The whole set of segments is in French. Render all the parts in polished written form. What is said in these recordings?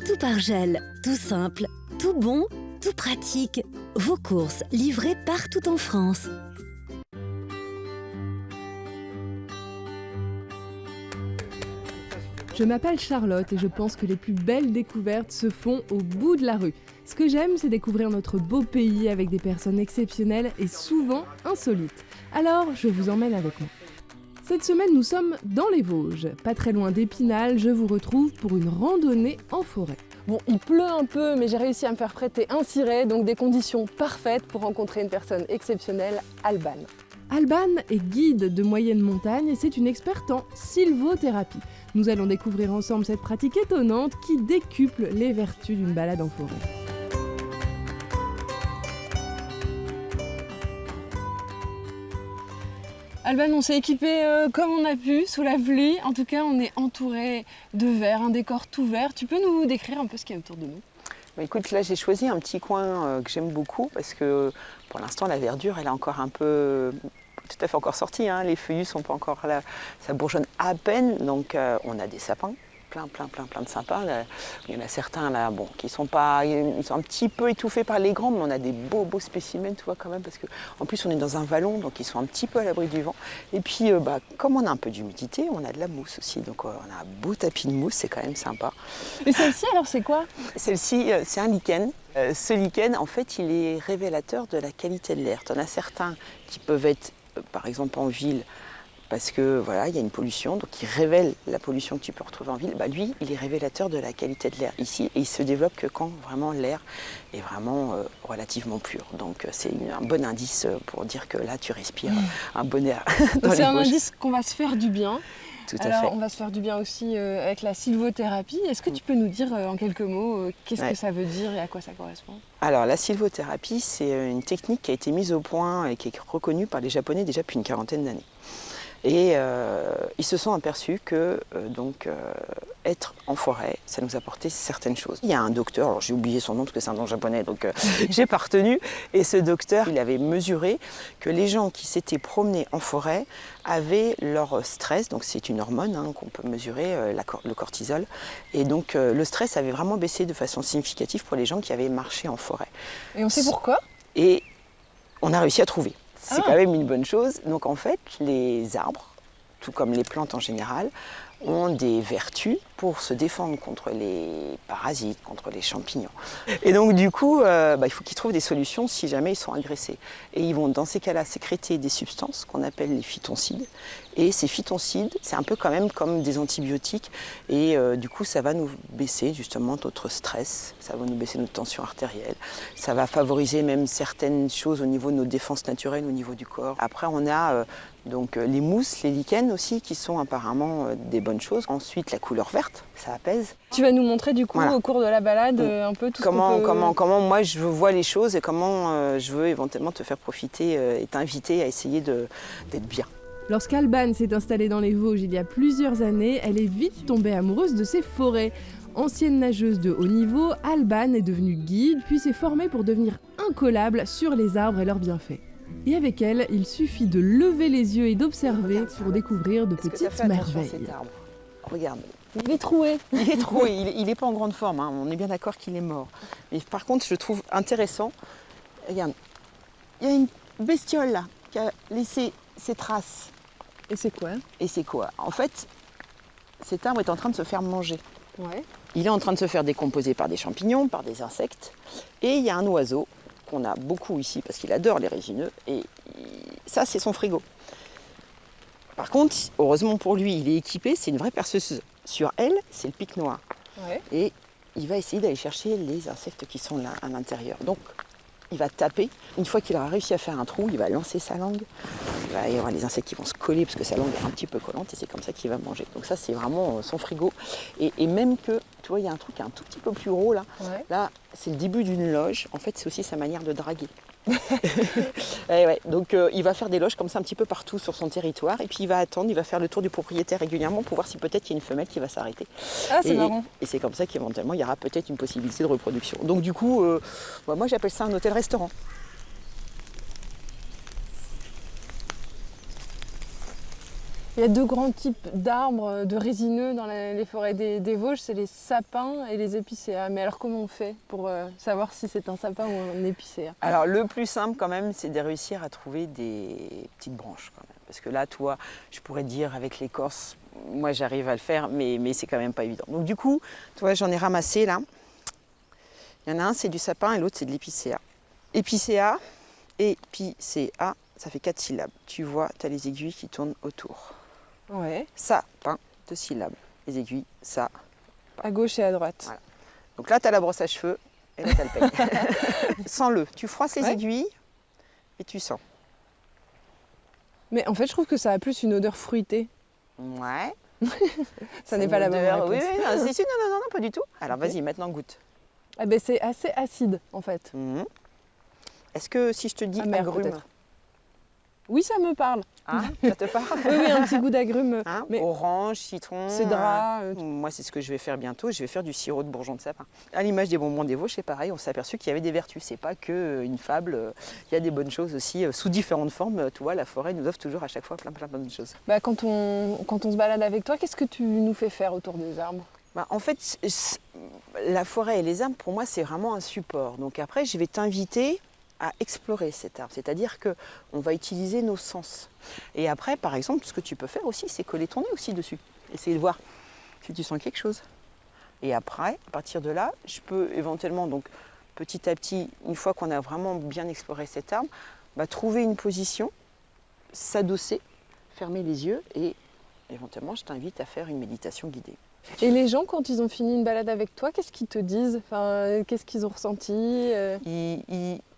tout par gel, tout simple, tout bon, tout pratique. Vos courses livrées partout en France. Je m'appelle Charlotte et je pense que les plus belles découvertes se font au bout de la rue. Ce que j'aime, c'est découvrir notre beau pays avec des personnes exceptionnelles et souvent insolites. Alors, je vous emmène avec moi. Cette semaine, nous sommes dans les Vosges. Pas très loin d'Épinal, je vous retrouve pour une randonnée en forêt. Bon, il pleut un peu, mais j'ai réussi à me faire prêter un ciré, donc des conditions parfaites pour rencontrer une personne exceptionnelle, Alban. Alban est guide de moyenne montagne et c'est une experte en sylvothérapie. Nous allons découvrir ensemble cette pratique étonnante qui décuple les vertus d'une balade en forêt. Alban, on s'est équipé comme on a pu, sous la pluie. En tout cas, on est entouré de verre, un décor tout vert. Tu peux nous décrire un peu ce qu'il y a autour de nous ? Écoute, là j'ai choisi un petit coin que j'aime beaucoup parce que pour l'instant la verdure elle est encore un peu tout à fait encore sortie, hein. Les feuillus sont pas encore là, ça bourgeonne à peine, donc on a des sapins, plein de sapins. Là, il y en a certains là, bon, qui sont pas, ils sont un petit peu étouffés par les grands, mais on a des beaux spécimens, tu vois quand même, parce que en plus on est dans un vallon, donc ils sont un petit peu à l'abri du vent. Et puis comme on a un peu d'humidité, on a de la mousse aussi, donc on a un beau tapis de mousse, c'est quand même sympa. Et celle-ci alors c'est quoi ? Celle-ci c'est un lichen. Ce lichen en fait il est révélateur de la qualité de l'air. Tu en as certains qui peuvent être par exemple en ville, parce que voilà, il y a une pollution, donc il révèle la pollution que tu peux retrouver en ville. Lui, il est révélateur de la qualité de l'air ici, et il se développe que quand vraiment l'air est vraiment relativement pur. Donc c'est un bon indice pour dire que là, tu respires un bon air. C'est un indice qu'on va se faire du bien. Tout à fait. Alors, on va se faire du bien aussi avec la sylvothérapie. Est-ce que tu peux nous dire en quelques mots qu'est-ce que ça veut dire et à quoi ça correspond ? Alors, la sylvothérapie, c'est une technique qui a été mise au point et qui est reconnue par les Japonais déjà depuis une quarantaine d'années. Et ils se sont aperçus que être en forêt, ça nous apportait certaines choses. Il y a un docteur, alors j'ai oublié son nom parce que c'est un nom japonais, donc j'ai pas retenu. Et ce docteur, il avait mesuré que les gens qui s'étaient promenés en forêt avaient leur stress, donc c'est une hormone qu'on peut mesurer, le cortisol. Et donc le stress avait vraiment baissé de façon significative pour les gens qui avaient marché en forêt. Et on sait pourquoi ? Et on a réussi à trouver. C'est quand même une bonne chose. Donc en fait, les arbres, tout comme les plantes en général, ont des vertus pour se défendre contre les parasites, contre les champignons. Et donc du coup, il faut qu'ils trouvent des solutions si jamais ils sont agressés. Et ils vont dans ces cas-là sécréter des substances qu'on appelle les phytoncides. Et ces phytoncides, c'est un peu quand même comme des antibiotiques. Et du coup, ça va nous baisser justement notre stress, ça va nous baisser notre tension artérielle. Ça va favoriser même certaines choses au niveau de nos défenses naturelles, au niveau du corps. Après, on a donc les mousses, les lichens aussi, qui sont apparemment des bonnes choses. Ensuite, la couleur verte, ça apaise. Tu vas nous montrer du coup au cours de la balade un peu tout comment moi je vois les choses et comment je veux éventuellement te faire profiter et t'inviter à essayer d'être bien. Lorsqu'Alban s'est installée dans les Vosges il y a plusieurs années, elle est vite tombée amoureuse de ces forêts. Ancienne nageuse de haut niveau, Alban est devenue guide, puis s'est formée pour devenir incollable sur les arbres et leurs bienfaits. Et avec elle, il suffit de lever les yeux et d'observer pour découvrir de petites merveilles. Regarde. Il est troué. Il est troué, il n'est pas en grande forme, on est bien d'accord qu'il est mort. Mais par contre, je trouve intéressant, regarde, il y a une bestiole là qui a laissé ses traces. Et c'est quoi ? En fait, cet arbre est en train de se faire manger. Ouais. Il est en train de se faire décomposer par des champignons, par des insectes. Et il y a un oiseau qu'on a beaucoup ici parce qu'il adore les résineux. Et ça, c'est son frigo. Par contre, heureusement pour lui, il est équipé, c'est une vraie perceuse. Sur elle, c'est le pic noir. Ouais. Et il va essayer d'aller chercher les insectes qui sont là à l'intérieur. Donc, il va taper. Une fois qu'il aura réussi à faire un trou, il va lancer sa langue. Il va y avoir les insectes qui vont se coller parce que sa langue est un petit peu collante et c'est comme ça qu'il va manger. Donc ça, c'est vraiment son frigo. Et même que, tu vois, il y a un truc un tout petit peu plus gros là. Ouais. Là, c'est le début d'une loge. En fait, c'est aussi sa manière de draguer. Ouais. Donc il va faire des loges comme ça un petit peu partout sur son territoire et puis il va attendre, il va faire le tour du propriétaire régulièrement pour voir si peut-être il y a une femelle qui va s'arrêter. Ah, c'est marrant. Et c'est comme ça qu'éventuellement il y aura peut-être une possibilité de reproduction. Donc du coup, moi j'appelle ça un hôtel-restaurant. Il y a deux grands types d'arbres, de résineux dans les forêts des Vosges, c'est les sapins et les épicéas. Mais alors comment on fait pour savoir si c'est un sapin ou un épicéa? Alors le plus simple quand même, c'est de réussir à trouver des petites branches quand même. Parce que là, toi, je pourrais te dire avec l'écorce, moi j'arrive à le faire, mais c'est quand même pas évident. Donc du coup, toi, j'en ai ramassé là. Il y en a un, c'est du sapin et l'autre, c'est de l'épicéa. Épicéa, épicéa, ça fait 4 syllabes. Tu vois, tu as les aiguilles qui tournent autour. Ouais. Sapin, 2 syllabes. Les aiguilles, ça. À gauche et à droite. Voilà. Donc là, tu as la brosse à cheveux et là, tu as le peigne. Sens-le. Tu froisses les aiguilles et tu sens. Mais en fait, je trouve que ça a plus une odeur fruitée. Ouais. Ça n'est pas la bonne réponse. Oui, non, pas du tout. Alors vas-y, maintenant goûte. Ah ben, c'est assez acide en fait. Est-ce que si je te dis agrumes, oui, ça me parle. Hein, ça te parle? Oui, un petit goût d'agrumes. Hein, mais orange, citron. Cédrat. Moi, c'est ce que je vais faire bientôt. Je vais faire du sirop de bourgeon de sapin. À l'image des bonbons des Vosges, c'est pareil. On s'est aperçu qu'il y avait des vertus. C'est pas qu'une fable. Il y a des bonnes choses aussi sous différentes formes. Tu vois, la forêt nous offre toujours à chaque fois plein de bonnes choses. Bah, quand on se balade avec toi, qu'est-ce que tu nous fais faire autour des arbres? Bah, en fait, la forêt et les arbres, pour moi, c'est vraiment un support. Donc après, je vais t'inviter à explorer cet arbre. C'est-à-dire qu'on va utiliser nos sens. Et après, par exemple, ce que tu peux faire aussi, c'est coller ton nez aussi dessus. Essayer de voir si tu sens quelque chose. Et après, à partir de là, je peux éventuellement, donc petit à petit, une fois qu'on a vraiment bien exploré cet arbre, trouver une position, s'adosser, fermer les yeux et éventuellement, je t'invite à faire une méditation guidée. Et les gens, quand ils ont fini une balade avec toi, qu'est-ce qu'ils te disent? Enfin, qu'est-ce qu'ils ont ressenti?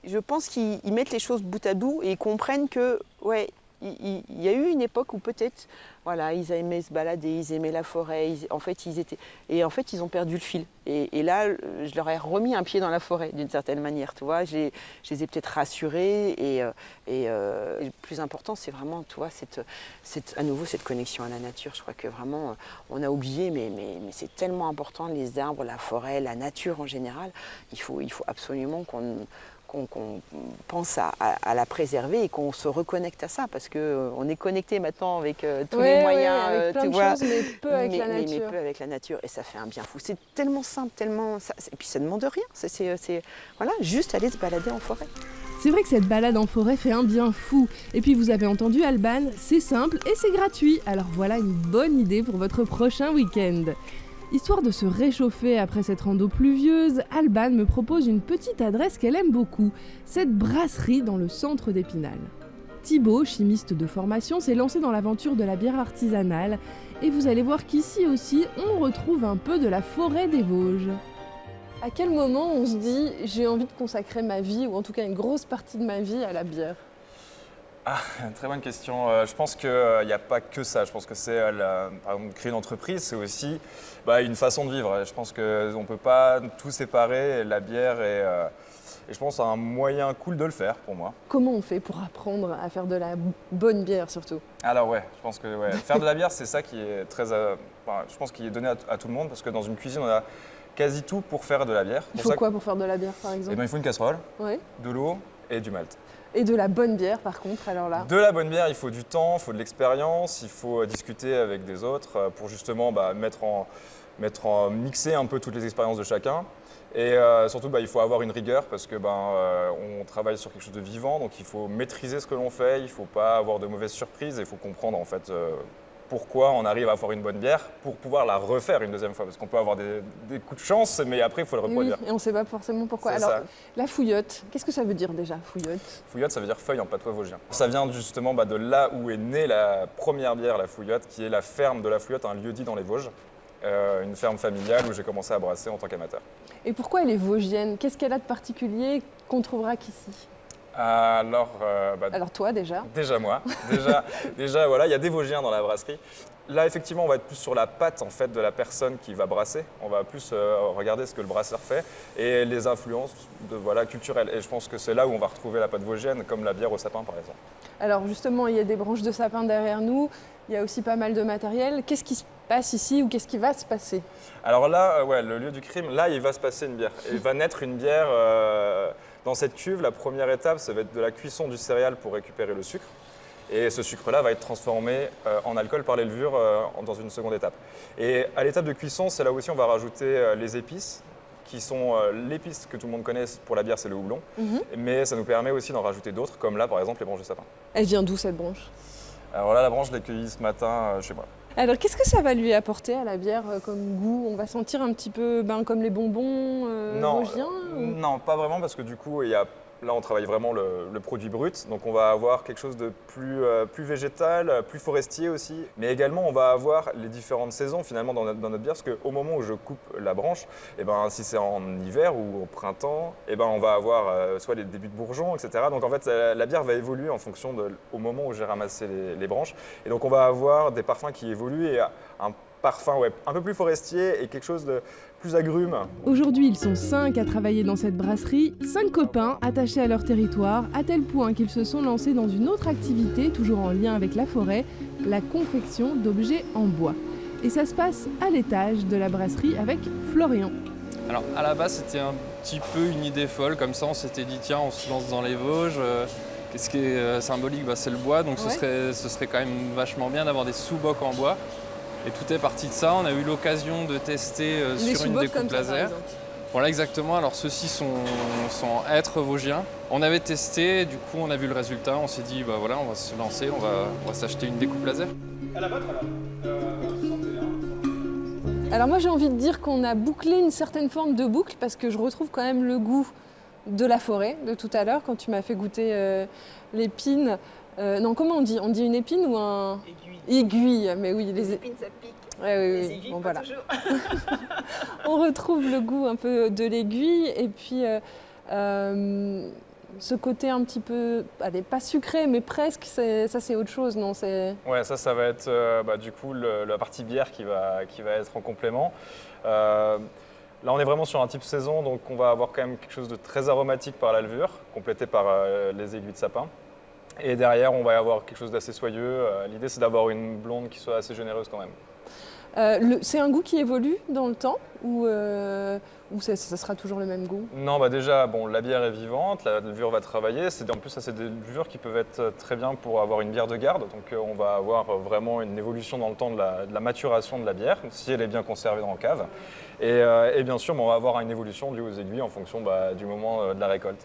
Je pense qu'ils mettent les choses bout à bout et ils comprennent que, ouais, il y a eu une époque où peut-être, voilà, ils aimaient se balader, ils aimaient la forêt, en fait, ils ont perdu le fil. Et là, je leur ai remis un pied dans la forêt, d'une certaine manière, tu vois. Je les ai peut-être rassurés et le plus important, c'est vraiment, tu vois, à nouveau cette connexion à la nature. Je crois que vraiment, on a oublié, mais c'est tellement important, les arbres, la forêt, la nature en général. Il faut absolument qu'on pense à la préserver et qu'on se reconnecte à ça parce qu'on est connecté maintenant avec tous les moyens, avec plein tu de vois, choses, mais peu avec la nature. Mais peu avec la nature et ça fait un bien fou. C'est tellement simple, et puis ça ne demande rien. C'est voilà, juste aller se balader en forêt. C'est vrai que cette balade en forêt fait un bien fou. Et puis vous avez entendu Alban, c'est simple et c'est gratuit. Alors voilà une bonne idée pour votre prochain week-end. Histoire de se réchauffer après cette rando pluvieuse, Alban me propose une petite adresse qu'elle aime beaucoup, cette brasserie dans le centre d'Épinal. Thibaut, chimiste de formation, s'est lancé dans l'aventure de la bière artisanale et vous allez voir qu'ici aussi, on retrouve un peu de la forêt des Vosges. À quel moment on se dit « j'ai envie de consacrer ma vie, ou en tout cas une grosse partie de ma vie, à la bière » ? Ah, très bonne question. Je pense qu'il n'y a pas que ça. Je pense que c'est, par exemple, créer une entreprise, c'est aussi une façon de vivre. Je pense qu'on ne peut pas tout séparer, la bière et je pense que c'est un moyen cool de le faire pour moi. Comment on fait pour apprendre à faire de la bonne bière surtout? Alors ouais, je pense que faire de la bière, c'est ça qui est très, je pense qui est donné à tout le monde parce que dans une cuisine, on a quasi tout pour faire de la bière. Il faut quoi pour faire de la bière par exemple? Il faut une casserole, ouais, de l'eau et du malt. Et de la bonne bière par contre, alors là? De la bonne bière, il faut du temps, il faut de l'expérience, il faut discuter avec des autres pour justement mixer un peu toutes les expériences de chacun. Et surtout, il faut avoir une rigueur parce que on travaille sur quelque chose de vivant, donc il faut maîtriser ce que l'on fait, il ne faut pas avoir de mauvaises surprises, il faut comprendre en fait pourquoi on arrive à avoir une bonne bière pour pouvoir la refaire une deuxième fois. Parce qu'on peut avoir des coups de chance, mais après, il faut le reproduire. Oui, et on ne sait pas forcément pourquoi. Alors, la fouillotte, qu'est-ce que ça veut dire déjà, fouillotte? Fouillotte, ça veut dire feuille en patois vosgien. Ça vient justement de là où est née la première bière, la Fouillotte, qui est la ferme de la Fouillotte, un lieu-dit dans les Vosges. Une ferme familiale où j'ai commencé à brasser en tant qu'amateur. Et pourquoi elle est vosgienne? Qu'est-ce qu'elle a de particulier qu'on ne trouvera qu'ici? Alors toi déjà? Déjà moi. Déjà voilà, il y a des Vosgiens dans la brasserie. Là effectivement on va être plus sur la patte en fait de la personne qui va brasser. On va plus regarder ce que le brasseur fait et les influences culturelles. Et je pense que c'est là où on va retrouver la patte vosgienne, comme la bière au sapin par exemple. Alors justement, il y a des branches de sapin derrière nous, il y a aussi pas mal de matériel. Qu'est-ce qui se passe ici ou qu'est-ce qui va se passer? Alors là, le lieu du crime, là il va se passer une bière. Il va naître une bière dans cette cuve. La première étape, ça va être de la cuisson du céréal pour récupérer le sucre. Et ce sucre-là va être transformé en alcool par les levures dans une seconde étape. Et à l'étape de cuisson, c'est là aussi on va rajouter les épices, qui sont l'épice que tout le monde connaît pour la bière, c'est le houblon. Mais ça nous permet aussi d'en rajouter d'autres, comme là par exemple les branches de sapin. Elle vient d'où cette branche? Alors là, la branche, je l'ai cueillie ce matin chez moi. Alors qu'est-ce que ça va lui apporter à la bière comme goût? On va sentir un petit peu comme les bonbons vosgiens Non, pas vraiment, parce que du coup, là on travaille vraiment le produit brut, donc on va avoir quelque chose de plus végétal, plus forestier aussi, mais également on va avoir les différentes saisons finalement dans notre bière, parce qu'au moment où je coupe la branche, si c'est en hiver ou au printemps, on va avoir soit les débuts de bourgeons, etc. Donc en fait la bière va évoluer en fonction au moment où j'ai ramassé les branches, et donc on va avoir des parfums qui évoluent et un parfum un peu plus forestier et quelque chose de plus agrume. Aujourd'hui, ils sont 5 à travailler dans cette brasserie, 5 copains attachés à leur territoire, à tel point qu'ils se sont lancés dans une autre activité, toujours en lien avec la forêt, la confection d'objets en bois. Et ça se passe à l'étage de la brasserie avec Florian. Alors à la base, c'était un petit peu une idée folle, comme ça on s'était dit tiens, on se lance dans les Vosges. Qu'est-ce qui est symbolique? C'est le bois, donc ce serait quand même vachement bien d'avoir des sous-bocs en bois. Et tout est parti de ça. On a eu l'occasion de tester sur une découpe laser. Voilà, exactement. Alors ceux-ci sont hêtres vosgiens. On avait testé, du coup on a vu le résultat. On s'est dit voilà, on va se lancer, on va s'acheter une découpe laser. À la vôtre alors. Alors moi j'ai envie de dire qu'on a bouclé une certaine forme de boucle parce que je retrouve quand même le goût de la forêt de tout à l'heure quand tu m'as fait goûter l'épine. Non, comment on dit? On dit une épine ou un... Aiguille, mais oui. Les épines, ça pique. Ouais, oui, les oui. aiguilles, Bon, pas voilà. toujours. On retrouve le goût un peu de l'aiguille et puis ce côté un petit peu, allez, pas sucré, mais presque, ça c'est autre chose, non? Ouais, ça va être du coup la partie bière qui va être en complément. Là, on est vraiment sur un type saison, donc on va avoir quand même quelque chose de très aromatique par la levure, complété par les aiguilles de sapin. Et derrière, on va avoir quelque chose d'assez soyeux. L'idée, c'est d'avoir une blonde qui soit assez généreuse quand même. C'est un goût qui évolue dans le temps ou ça sera toujours le même goût? Non, déjà, la bière est vivante, la levure va travailler. En plus, ça, c'est des levures qui peuvent être très bien pour avoir une bière de garde. Donc, on va avoir vraiment une évolution dans le temps de la maturation de la bière, si elle est bien conservée dans la cave. Et bien sûr, on va avoir une évolution due aux aiguilles en fonction du moment de la récolte.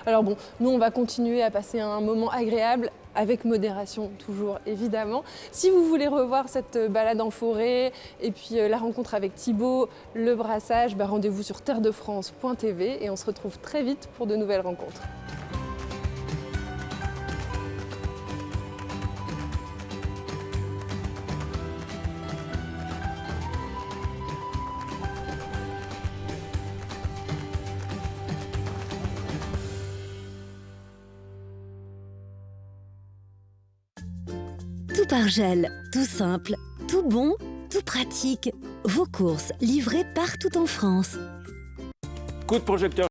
Alors bon, nous on va continuer à passer un moment agréable, avec modération toujours évidemment. Si vous voulez revoir cette balade en forêt et puis la rencontre avec Thibaut, le brassage, rendez-vous sur terredefrance.tv et on se retrouve très vite pour de nouvelles rencontres. Tout par gel, tout simple, tout bon, tout pratique. Vos courses livrées partout en France. Coup de projecteur